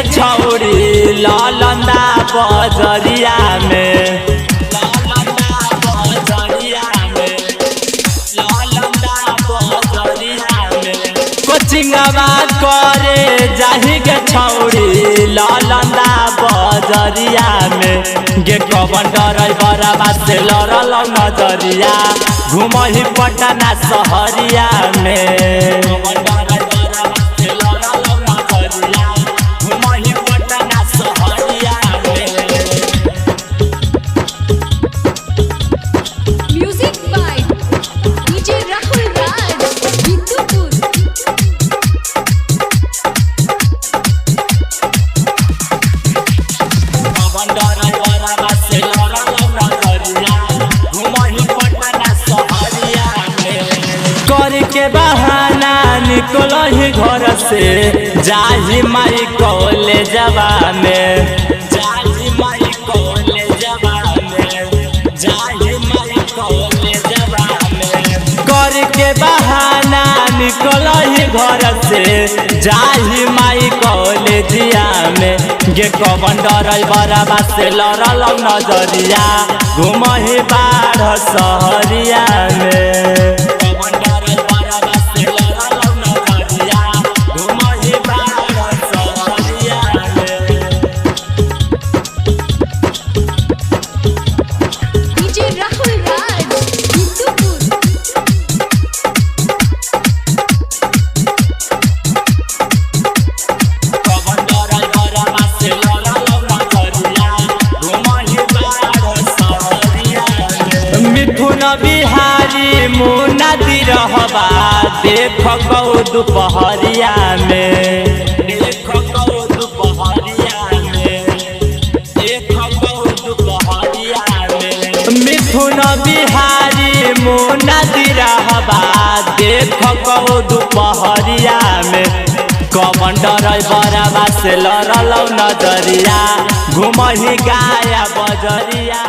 के छौड़ी ललंदा बजरिया में कोचिंगवा करे जाही के छौड़ी ललंदा बजरिया में गे कवन डरै बराबा से लड़ल नजरिया घुमही पटना शहरिया में के बहाना निकल ही घर से जाही माई कॉलेजवा में जाही माई कॉलेजवा में जाही माई कॉलेजवा में कर के बहाना निकल ही घर से जाही माई कॉलेजिया में गे कवन डरै बराबा से लड़ल नजरिया घुमही बाढ़ शहरिया में बिहारी मुन्ना दिरहबा देख दोपहरिया में देख दोपहरिया में देख दोपहरिया में मिथुन बिहारी मुन्ना दिरहबा देख दोपहरिया में कवन डरै बराबा से लड़ल नजरिया घुमही गाया बजरिया।